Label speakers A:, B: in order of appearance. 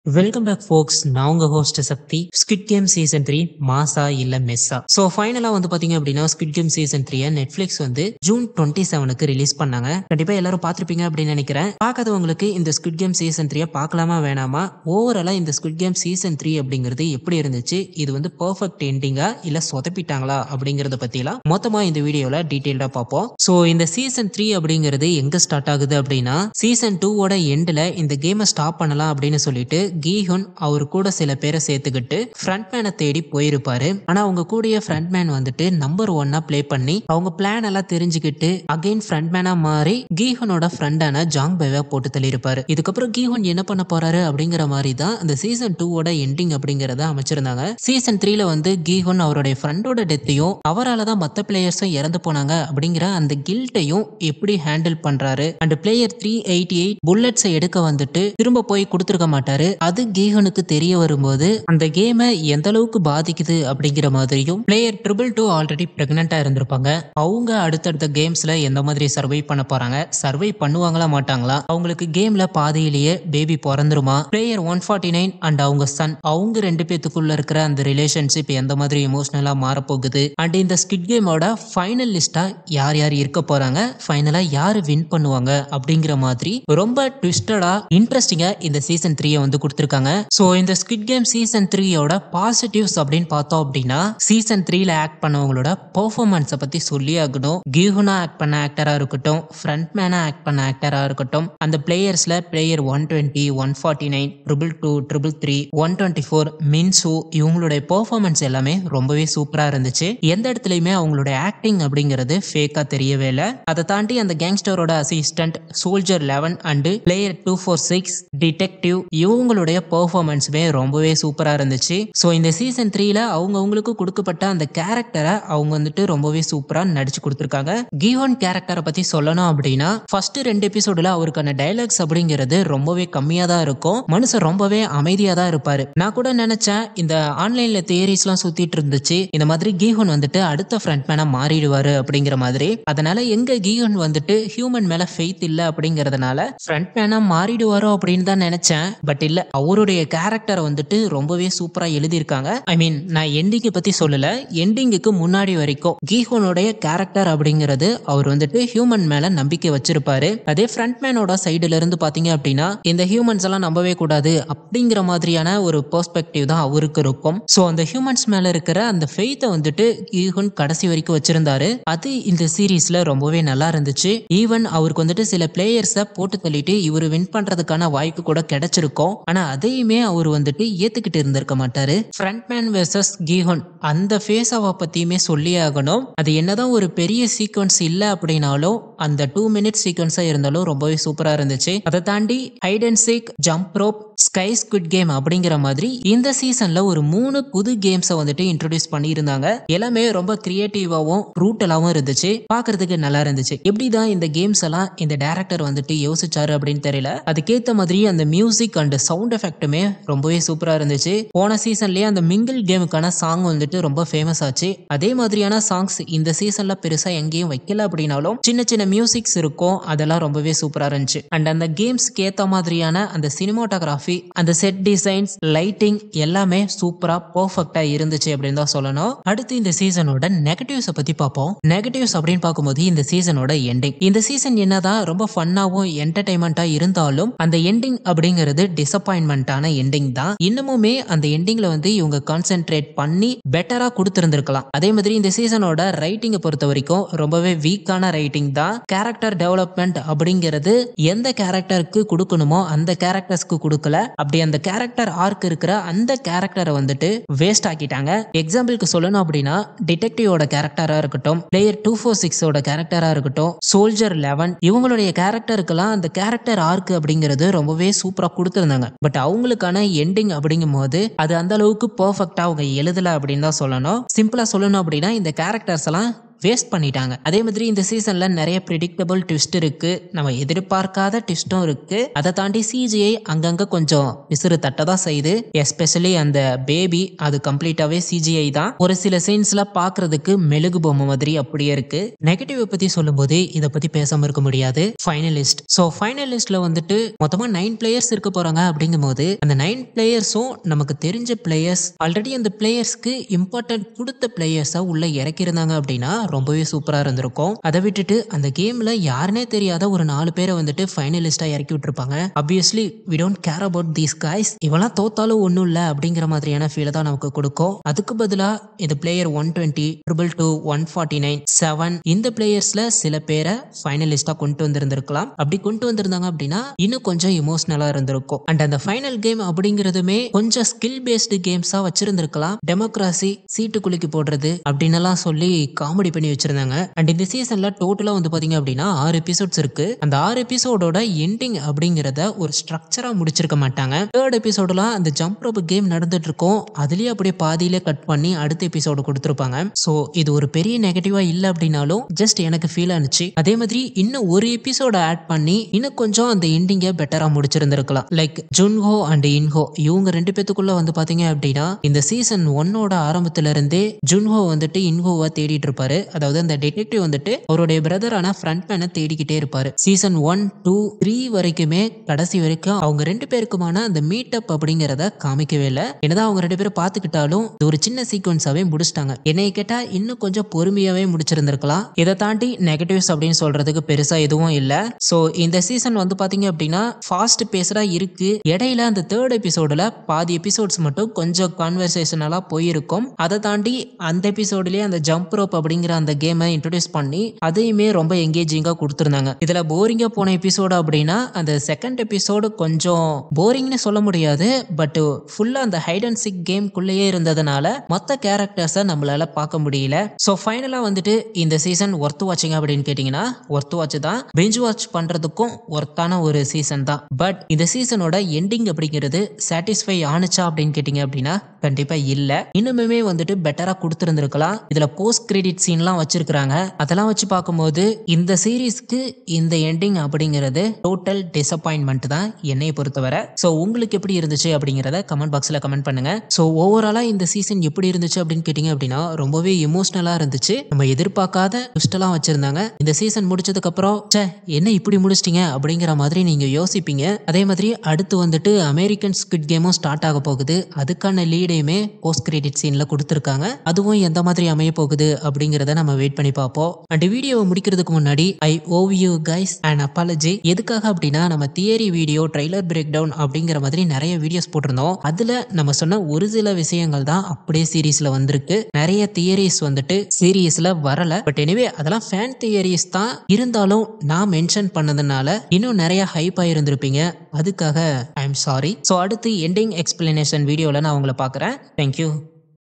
A: Welcome back ஃபோக்ஸ். நான் உங்க host சக்தி. Squid game season 3 மாசா இல்ல மெஸ்ஸா? ஸோ ஃபைனலா வந்து பாத்தீங்க அப்படின்னா ஸ்குவிட் கேம் சீசன் 3 நெட்ஃபிளிக்ஸ் வந்து ஜூன் 27க்கு ரிலீஸ் பண்ணாங்க. கண்டிப்பா எல்லாரும் பார்த்திருப்பீங்க அப்படின்னு நினைக்கிறேன். பார்க்காதவங்களுக்கு இந்த ஸ்குவிட் கேம் சீசன் 3 பார்க்கலாமா வேணாமா, ஓவராலா இந்த ஸ்குவிட் கேம் சீசன் 3 அப்படிங்கிறது எப்படி இருந்துச்சு, இது வந்து பெர்ஃபெக்ட் எண்டிங்கா இல்ல சொதப்பிட்டாங்களா அப்படிங்கறத பத்திலாம் மொத்தமா இந்த வீடியோல டீடைல்டா பார்ப்போம். ஸோ இந்த சீசன் 3 அப்படிங்கிறது எங்க ஸ்டார்ட் ஆகுது அப்படின்னா சீசன் 2ஓட எண்ட்ல இந்த கேமை ஸ்டாப் பண்ணலாம் அப்படின்னு சொல்லிட்டு கீஹுன் அவர் கூட சில பேரை சேர்த்துக்கிட்டு ஃப்ரண்ட்மேனை தேடி போயிருப்பாரு. ஆனா அவங்க கூடிய ஃப்ரண்ட்மேன் வந்துட்டு நம்பர் 1 ப்ளே பண்ணி அவங்க பிளான் எல்லாம் தெரிஞ்சுக்கிட்டு அகைன் ஃப்ரண்ட்மேனா மாறி கீஹுனோட ஃப்ரெண்டான ஜாங் பைவா போட்டு தள்ளியிருப்பாரு. இதுக்கப்புறம் கீஹுன் என்ன பண்ண போறாரு அப்படிங்கிற மாதிரி தான் இந்த சீசன் 2ஓட எண்டிங் அப்படிங்கறத அமைச்சிருந்தாங்க. சீசன் 3ல வந்து கீஹுன் அவருடைய ஃப்ரெண்டோட டெத்தையும் அவரால் தான் மற்ற பிளேயர்ஸும் இறந்து போனாங்க அப்படிங்கிற அந்த கில்ட்டையும் எப்படி ஹேண்டில் பண்றாரு. அண்ட் பிளேயர் 388 புல்லட்ஸை எடுக்க வந்துட்டு திரும்ப போய் கொடுத்துருக்க மாட்டாரு. அது கீஹனுக்கு தெரிய வரும்போது அந்த கேமை எந்த அளவுக்கு பாதிக்குது அப்படிங்கிற மாதிரியும், பிளேயர் 222 ஆல்ரெடி பிரெக்னெண்டா இருந்திருப்பாங்க. அவங்க அடுத்தடுத்த கேம்ஸ்ல எந்த மாதிரி சர்வை பண்ண போறாங்க, சர்வை பண்ணுவாங்களா மாட்டாங்களா, அவங்களுக்கு கேம்ல பாதியிலேயே பேபி பிறந்துருமா, பிளேயர் 149 அண்ட் அவங்க சன் அவங்க ரெண்டு பேத்துக்குள்ள இருக்கிற அந்த ரிலேஷன்ஷிப் எந்த மாதிரி எமோஷனலா மாறப்போகுது, அண்ட் இந்த ஸ்குவிட் கேமோட ஃபைனல் லிஸ்டா யார் யார் இருக்க போறாங்க, ஃபைனலா யாரு வின் பண்ணுவாங்க அப்படிங்கிற மாதிரி ரொம்ப ட்விஸ்டடா இன்ட்ரெஸ்டிங்கா இந்த சீசன் 3 வந்து கொடுத்திருக்காங்க. சோ இந்த ஸ்குவிட் கேம் சீசன் 3யோட பாசிட்டிவ்ஸ் அப்படின்னு பார்த்தோம் அப்படின்னா சீசன் 3ல ஆக்ட் பண்ணவங்களோட பெர்ஃபார்மன்ஸை பத்தி சொல்லி ஆகணும். கியூனா ஆக்ட் பண்ண ஆக்டரா இருக்கட்டும், ஃப்ரண்ட்மேனா ஆக்ட் பண்ண ஆக்டரா இருக்கட்டும், அந்த பிளேயர்ஸ்ல பிளேயர் 120, 149, 222, 333, 124, மின்சு இவங்களுடைய பெர்ஃபார்மன்ஸ் எல்லாமே ரொம்பவே சூப்பரா இருந்துச்சு. எந்த இடத்துலயுமே அவங்களுடைய ஆக்டிங் அப்படிங்கிறது ஃபேக்கா தெரியவே இல்லை. அதை தாண்டி அந்த கேங்ஸ்டரோட assistant soldier 11 and player 246 detective இவங்களுடைய பெர்ஃபார்மன்ஸுமே ரொம்பவே சூப்பரா இருந்துச்சு. ஸோ இந்த சீசன் 3ல அவங்களுக்கு கொடுக்கப்பட்ட அந்த கேரக்டரை அவங்க வந்துட்டு ரொம்பவே சூப்பரா நடிச்சு கொடுத்துருக்காங்க. கியோன் கேரக்டரை பத்தி சொல்லணும் அப்படின்னா ஃபர்ஸ்ட் 2 எபிசோடுல அவருக்கான டைலாக்ஸ் அப்படிங்கிறது ரொம்பவே கம்மியா தான் இருக்கும். மனுஷன் ரொம்பவே அமைதியா தான் இருப்பாரு. நான் கூட நினைச்சேன் இந்த ஆன்லைன்ல தியரிஸ் எல்லாம் சுத்திட்டு இருந்துச்சு, இந்த மாதிரி கீஹோன் வந்துட்டு அடுத்த ஃப்ரண்ட்மேனா மாறிடுவாரு அப்படிங்கிற மாதிரி. அதனால எங்க கீஹோன் வந்துட்டு ஹியூமன் மேல ஃபெய்த் இல்ல அப்படிங்கறதுனால ஃப்ரண்ட்மேனா மாறிடுவாரோ அப்படின்னு தான் நினைச்சேன். பட் இல்ல, அவருடைய கேரக்டரை வந்துட்டு ரொம்பவே சூப்பரா எழுதியிருக்காங்க. ஐ மீன் நான் எண்டிங்கை பத்தி சொல்லல, எண்டிங்குக்கு முன்னாடி வரைக்கும் கீஹோனுடைய கேரக்டர் அப்படிங்கிறது அவர் வந்துட்டு ஹியூமன் மேல நம்பிக்கை வச்சிருப்பாரு. அதே ஃப்ரண்ட்மேனோட சைடுல இருந்து பாத்தீங்க அப்படின்னா இந்த ஹியூமன்ஸ் எல்லாம் நம்பவே கூடாது அப்படிங்கிற மாதிரியான ஒரு பெர்ஸ்பெக்டிவ் தான் அவருக்கு இருக்கும். சோ அந்த ஹியூமன்ஸ் மேல இருக்கிற அந்த ஃபெய்த்தை வந்துட்டு கீஹோன் கடைசி வரைக்கும் வச்சிருந்தாரு. அது இந்த சீரீஸ்ல ரொம்பவே நல்லா இருந்துச்சு. ஈவன் அவருக்கு வந்துட்டு சில பிளேயர்ஸை போட்டு தள்ளிட்டு இவர் வின் பண்றதுக்கான வாய்ப்பு கூட கிடைச்சிருக்கும். ஆனா அதையுமே அவர் வந்துட்டு ஏத்துக்கிட்டு இருந்திருக்க மாட்டாரு. ஃப்ரண்ட்மேன் வெர்சஸ் கீஹோன் அந்த ஃபேஸாவை பத்தியுமே சொல்லி ஆகணும். அது என்னதான் ஒரு பெரிய சீக்வன்ஸ் இல்ல அப்படின்னாலும் அந்த 2 மினிட் சீக்வன்ஸா இருந்தாலும் ரொம்பவே சூப்பரா இருந்துச்சு. அதை தாண்டி hide and seek, jump rope, sky squid game அப்படிங்கிற மாதிரி இந்த சீசன்ல ஒரு 3 புது கேம்ஸை வந்துட்டு இன்ட்ரோடியூஸ் பண்ணி இருந்தாங்க. எல்லாமே ரொம்ப கிரியேட்டிவாவும் ப்ரூட்டலாவும் இருந்துச்சு. பாக்குறதுக்கு நல்லா இருந்துச்சு. எப்படிதான் இந்த கேம்ஸ் எல்லாம் இந்த டைரக்டர் வந்துட்டு யோசிச்சாரு அப்படின்னு தெரியல. அதுக்கேத்த மாதிரி அந்த மியூசிக் அண்ட் சவுண்ட் எஃபெக்ட்டுமே ரொம்பவே சூப்பரா இருந்துச்சு. போன சீசன்லயே அந்த மிங்கிள் கேமுக்கான சாங் வந்துட்டு ரொம்ப ஃபேமஸ் ஆச்சு. அதே மாதிரியான சாங்ஸ் இந்த சீசன்ல பெருசா எங்கேயும் வைக்கல அப்படின்னாலும் சின்ன சின்ன மியூசிக்ஸ் இருக்கும், அதெல்லாம் ரொம்பவே சூப்பரா இருந்துச்சு. அண்ட் அந்த கேம்ஸ்க்கு ஏத்த மாதிரியான அந்த சினிமாட்டோகிராஃபி, அந்த செட் டிசைன்ஸ், லைட்டிங் எல்லாமே சூப்பரா பெர்ஃபெக்ட்டா இருந்துச்சு அப்படின்னு தான் சொல்லணும். அடுத்து இந்த சீசனோட நெகட்டிவ்ஸ் பத்தி பார்ப்போம். நெகட்டிவ்ஸ் அப்படின்னு பார்க்கும்போது இந்த சீசனோட எண்டிங், இந்த சீசன் என்னதான் ரொம்ப ஃபன்னாவும் என்டர்டைன்மெண்டா இருந்தாலும் அந்த எண்டிங் அப்படிங்கிறது டிசப்பாயின்மெண்டான எண்டிங் தான். இன்னமுமே அந்த எண்டிங்ல வந்து இவங்க கான்சென்ட்ரேட் பண்ணி பெட்டரா கொடுத்திருந்திருக்கலாம். அதே மாதிரி இந்த சீசனோட ரைட்டிங்கை பொறுத்த வரைக்கும் ரொம்பவே வீக்கான ரைட்டிங் தான். கேரக்டர் டெவலப்மெண்ட் அப்படிங்கிறது எந்த கேரக்டருக்கு கொடுக்கணுமோ அந்த கேரக்டர்ஸ்க்கு கொடுக்கல. அப்படி அந்த கேரக்டர் ஆர்க் இருக்கிற அந்த கேரக்டரை வந்துட்டு வேஸ்ட் ஆக்கிட்டாங்க. எக்ஸாம்பிளுக்கு சொல்லணும் அப்படின்னா டிடெக்டிவோட கேரக்டரா இருக்கட்டும், பிளேயர் 246ஓட கேரக்டரா இருக்கட்டும், சோல்ஜர் 11 இவங்களுடைய கேரக்டருக்கெல்லாம் அந்த கேரக்டர் ஆர்க் அப்படிங்கிறது ரொம்பவே சூப்பரா கொடுத்திருந்தாங்க. பட் அவங்களுக்கான எண்டிங் அப்படிங்கும் போது அது அந்த அளவுக்கு பெர்ஃபெக்ட்டா அவங்க எழுதல அப்படின்னு தான் சொல்லணும். சிம்பிளா சொல்லணும் அப்படின்னா இந்த கேரக்டர்ஸ் எல்லாம் வேஸ்ட் பண்ணிட்டாங்க. அதே மாதிரி இந்த சீசன்ல நிறைய ப்ரெடிக்டபிள் ட்விஸ்ட் இருக்கு, நம்ம எதிர்பார்க்காத ட்விஸ்டும் இருக்கு. அதை தாண்டி சிஜிஐ அங்கங்க கொஞ்சம் விசிறு தட்டதான் செய்யுது. எஸ்பெஷலி அந்த பேபி அது கம்ப்ளீட்டாவே சிஜிஐ தான். ஒரு சில சீன்ஸ்ல பாக்குறதுக்கு மெழுகு பொம்மை மாதிரி அப்படியே இருக்கு. நெகட்டிவ் பத்தி சொல்லும்போது இதை பத்தி பேசாம இருக்க முடியாது. ஃபைனலிஸ்ட். ஸோ ஃபைனலிஸ்ட்ல வந்துட்டு மொத்தமா 9 பிளேயர்ஸ் இருக்க போறாங்க. அப்படிங்கும் போது அந்த 9 பிளேயர்ஸும் நமக்கு தெரிஞ்ச பிளேயர்ஸ், ஆல்ரெடி அந்த பிளேயர்ஸ்க்கு இம்பார்ட்டன்ட் கொடுத்த பிளேயர்ஸா உள்ள இறக்கிருந்தாங்க அப்படின்னா ரொம்பவே சூப்பரா இருந்திருக்கும். அதை விட்டுட்டு அந்த கேம்ல யாருனே தெரியாத ஒரு 4 பேரை வந்துட்டு ஃபைனலிஸ்டா இறக்கி விட்டுருப்பாங்க. Obviously we don't care about these guys. இவெல்லாம் தோத்தாலும் ஒன்றும் இல்லை அப்படிங்கிற மாதிரியான ஃபீலை தான் நமக்கு கொடுக்கும். அதுக்கு பதிலா இந்த பிளேயர் 120, 222, 149, 7 இந்த பிளேயர்ஸ்ல சில பேரை ஃபைனலிஸ்டா கொண்டு வந்திருந்திருக்கலாம். அப்படி கொண்டு வந்திருந்தாங்க அப்படின்னா இன்னும் கொஞ்சம் இமோஷனலா இருந்திருக்கும். அண்ட் அந்த ஃபைனல் கேம் அப்படிங்கிறதுமே கொஞ்சம் ஸ்கில் பேஸ்டு கேம்ஸா வச்சிருந்திருக்கலாம். டெமோக்ராசி, சீட்டு குலுக்கி போடுறது அப்படின்னு எல்லாம் சொல்லி காமெடி பண்ணி வச்சிருந்தாங்க. அண்ட் இந்த சீசன்ல டோட்டலா வந்து பாத்தீங்க அப்படின்னா 6 எபிசோட்ஸ் இருக்கு. அந்த 6 எபிசோடோட எண்டிங் அப்படிங்கறத ஒரு ஸ்ட்ரக்சரா முடிச்சிருக்க மாட்டாங்க. 3rd எபிசோடுல அந்த ஜம்ப் ரோப் கேம் நடந்துட்டு இருக்கும், அதுலயே அப்படியே பாதியிலே கட் பண்ணி அடுத்த எபிசோடு கொடுத்திருப்பாங்க. சோ இது ஒரு பெரிய நெகட்டிவா இல்ல அப்படின்னாலும் ஜஸ்ட் எனக்கு ஃபீல் ஆனிச்சு. அதே மாதிரி இன்னும் ஒரு எபிசோட ஆட் பண்ணி இன்னும் கொஞ்சம் அந்த எண்டிங்க பெட்டரா முடிச்சிருந்திருக்கலாம். லைக் ஜுன்ஹோ அண்ட் இன்ஹோ இவங்க 2 பேத்துக்குள்ள வந்து பாத்தீங்க அப்படின்னா இந்த சீசன் 1ஓட ஆரம்பத்துல இருந்தே ஜுன்ஹோ வந்துட்டு இன்ஹோவை தேடிட்டு இருப்பாரு. அதாவது அந்த டிடெக்டிவ் வந்துட்டு அவருடைய பிரதரான ஃப்ரண்ட்மேனை தேடிக்கிட்டே இருப்பாரு. சீசன் 1, 2, 3 வரைக்குமே கடைசி வரைக்கும் அவங்க 2 பேருக்குமான அந்த மீட் அப் அப்படிங்கறத காமிக்கவே இல்லை. என்னதான் அவங்க 2 பேரும் பாத்துக்கிட்டாலும் இது ஒரு சின்ன சீக்வன்ஸாவே முடிச்சிட்டாங்க. என்னைய கேட்டா இன்னும் கொஞ்சம் பொறுமையாவே முடிச்சிருந்திருக்கலாம். இதை தாண்டி நெகட்டிவ்ஸ் அப்படின்னு சொல்றதுக்கு பெருசா எதுவும் இல்ல. சோ இந்த சீசன் வந்து பாத்தீங்க அப்படின்னா ஃபாஸ்ட் பேஸ்டா இருக்கு. இடையில அந்த 3rd எபிசோடுல பாதி எபிசோட்ஸ் மட்டும் கொஞ்சம் கான்வர்சேஷனலா போயிருக்கும். அதை தாண்டி அந்த எபிசோட்லயே அந்த ஜம்ப் ரோப் அப்படிங்கிற அந்த கேமை இன்ட்ரோடியூஸ் பண்ணி அதையுமே ரொம்ப எங்கேஜிங்கா கொடுத்திருந்தாங்க. இதுல போரிங்கா போன எபிசோடு அப்படின்னா அந்த 2nd எபிசோடு கொஞ்சம் போரிங்னு சொல்ல முடியாது. பட் ஃபுல்லா அந்த ஹைட் அண்ட் சிக் கேம் குள்ளேயே இருந்ததுனால மொத்த கேரக்டர்ஸை நம்மளால பார்க்க முடியல. ஸோ ஃபைனலா வந்துட்டு இந்த சீசன் ஒர்த் வாட்சிங் அப்படின்னு கேட்டீங்கன்னா ஒர்த் வாட்ச் தான். பெஞ்ச் வாட்ச் பண்றதுக்கும் ஒர்த்தான ஒரு சீசன் தான். பட் இந்த சீசனோட எண்டிங் அப்படிங்கிறது சாட்டிஸ்ஃபை ஆனிச்சா அப்படின்னு கேட்டீங்க அப்படின்னா கண்டிப்பா இல்ல. இன்னுமே வந்துட்டு பெட்டரா கொடுத்திருந்திருக்கலாம். இதுல போஸ்ட் கிரெடிட் சீன்லாம் வச்சிருக்காங்க. அதெல்லாம் வச்சு பார்க்கும்போது இந்த சீரீஸ்க்கு இந்த எண்டிங் அப்படிங்கிறது டோட்டல் டிசப்பாயின்மெண்ட் தான் என்னைய பொறுத்தவரை. ஸோ உங்களுக்கு எப்படி இருந்துச்சு அப்படிங்கிறத கமெண்ட் பாக்ஸ்ல கமெண்ட் பண்ணுங்க. ஸோ ஓவராலா இந்த சீசன் எப்படி இருந்துச்சு அப்படின்னு கேட்டீங்க அப்படின்னா ரொம்பவே இமோஷனலா இருந்துச்சு. நம்ம எதிர்பார்க்காத ட்விஸ்ட்லாம் வச்சிருந்தாங்க. இந்த சீசன் முடிச்சதுக்கு அப்புறம் என்ன இப்படி முடிச்சிட்டீங்க அப்படிங்கிற மாதிரி நீங்க யோசிப்பீங்க. அதே மாதிரி அடுத்து வந்துட்டு அமெரிக்கன் ஸ்குவிட் கேமும் ஸ்டார்ட் ஆக போகுது. அதுக்கான லீடையுமே போஸ்ட் கிரெடிட் சீன்ல கொடுத்திருக்காங்க. அதுவும் எந்த மாதிரி அமைய போகுது அப்படிங்கறத நம்ம வெயிட் பண்ணி பார்ப்போம். அண்ட் வீடியோவை முடிக்கிறதுக்கு முன்னாடி I owe you guys and apology. எதுக்காக அப்படின்னா நம்ம theory video, trailer break down அப்படிங்கிற மாதிரி நிறைய வீடியோஸ் போட்டிருந்தோம். அதுல நம்ம சொன்ன ஒரு சில விஷயங்கள் தான் அப்படியே சீரீஸ்ல வந்திருக்கு. நிறைய தியரிஸ் வந்துட்டு சீரீஸ்ல வரல. பட் எனிவே அதெல்லாம் ஃபேன் தியரிஸ் தான். இருந்தாலும் நான் மென்ஷன் பண்ணதுனால இன்னும் நிறைய ஹைப் ஆயிருந்திருப்பீங்க. அதுக்காக ஐ எம் சாரி. ஸோ அடுத்து எண்டிங் எக்ஸ்பிளனேஷன் வீடியோல நான் உங்களை பார்க்குறேன். தேங்க்யூ.